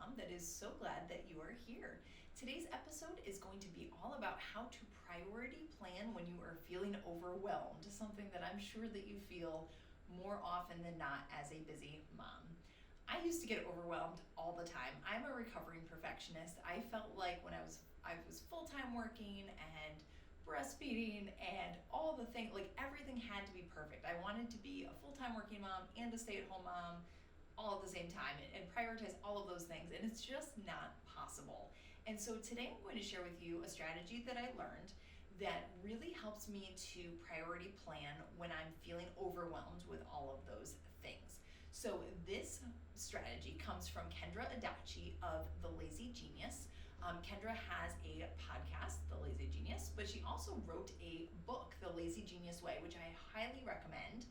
mom that is so glad that you are here. Today's episode is going to be all about how to priority plan when you are feeling overwhelmed, something that I'm sure that you feel more often than not as a busy mom. I used to get overwhelmed all the time. I'm a recovering perfectionist. I felt like when I was full-time working and breastfeeding and all the things, like everything had to be perfect. I wanted to be a full-time working mom and a stay-at-home mom all at the same time and prioritize all of those things, and it's just not possible. And so today I'm going to share with you a strategy that I learned that really helps me to priority plan when I'm feeling overwhelmed with all of those things. So this strategy comes from Kendra Adachi of The Lazy Genius. Kendra has a podcast, The Lazy Genius, but she also wrote a book, The Lazy Genius Way, which I highly recommend.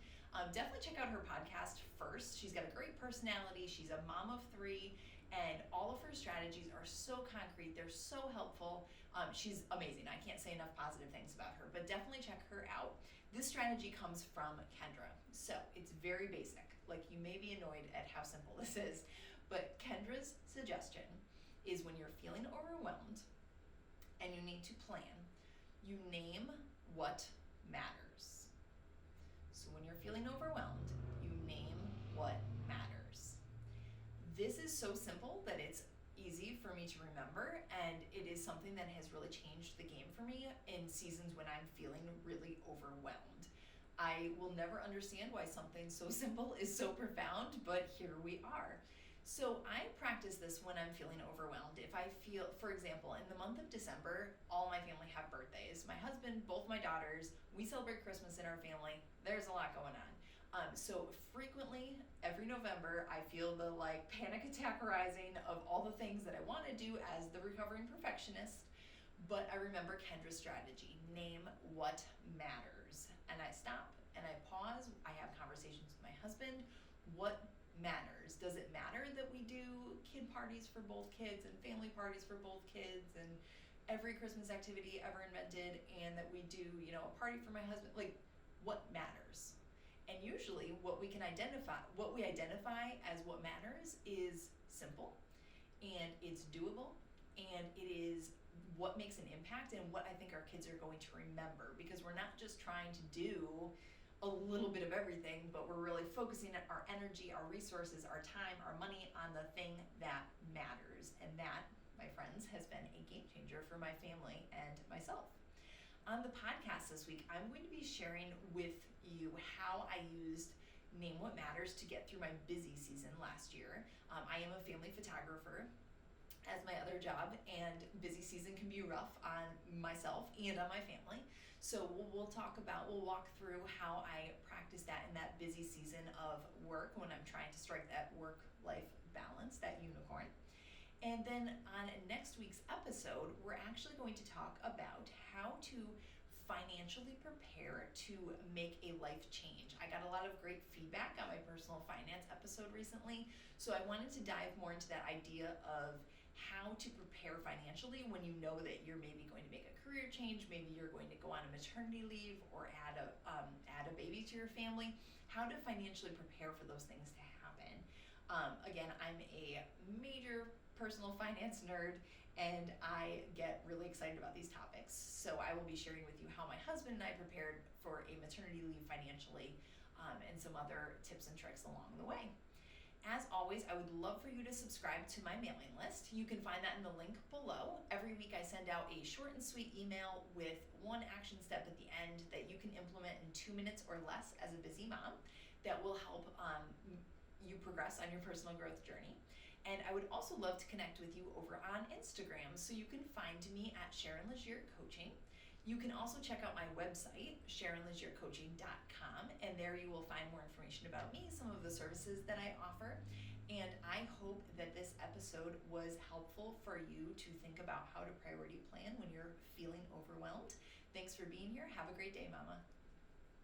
Definitely check out her podcast first. She's got a great personality. She's a mom of 3, and all of her strategies are so concrete. They're so helpful. She's amazing. I can't say enough positive things about her, but definitely check her out. This strategy comes from Kendra. So it's very basic. Like, you may be annoyed at how simple this is, but Kendra's suggestion is when you're feeling overwhelmed and you need to plan, you name what matters. So when you're feeling overwhelmed, you name what matters. This is so simple that it's easy for me to remember, and it is something that has really changed the game for me in seasons when I'm feeling really overwhelmed. I will never understand why something so simple is so profound, but here we are. So I practice this when I'm feeling overwhelmed. If I feel, for example, in the month of December, all my family have birthdays. My husband, both my daughters, we celebrate Christmas in our family. There's a lot going on. So frequently, every November, I feel the panic attack arising of all the things that I want to do as the recovering perfectionist. But I remember Kendra's strategy, name what matters. And I stop and I pause. I have conversations with my husband. What matters? Does it matter that we do kid parties for both kids and family parties for both kids and every Christmas activity ever invented, and that we do, a party for my husband? What matters? And usually what we identify as what matters is simple, and it's doable, and it is what makes an impact and what I think our kids are going to remember, because we're not just trying to do a little bit of everything, but we're really focusing our energy, our resources, our time, our money on the thing that matters. And that, my friends, has been a game changer for my family and myself. On the podcast this week, I'm going to be sharing with you how I used Name What Matters to get through my busy season last year. I am a family photographer as my other job, and busy season can be rough on myself and on my family. So we'll walk through how I practice that in that busy season of work when I'm trying to strike that work-life balance, that unicorn. And then on next week's episode, we're actually going to talk about how to financially prepare to make a life change. I got a lot of great feedback on my personal finance episode recently, so I wanted to dive more into that idea of how to prepare financially when you know that you're maybe going to make a career change, maybe you're going to go on a maternity leave or add a baby to your family, how to financially prepare for those things to happen. Again, I'm a major personal finance nerd, and I get really excited about these topics. So I will be sharing with you how my husband and I prepared for a maternity leave financially, and some other tips and tricks along the way. As always, I would love for you to subscribe to my mailing list. You can find that in the link below. Every week I send out a short and sweet email with one action step at the end that you can implement in 2 minutes or less as a busy mom that will help you progress on your personal growth journey. And I would also love to connect with you over on Instagram, so you can find me at Sharon Legier Coaching. You can also check out my website, SharonLegierCoaching.com, and there you will find more information about me, some of the services that I offer. And I hope that this episode was helpful for you to think about how to priority plan when you're feeling overwhelmed. Thanks for being here. Have a great day, Mama.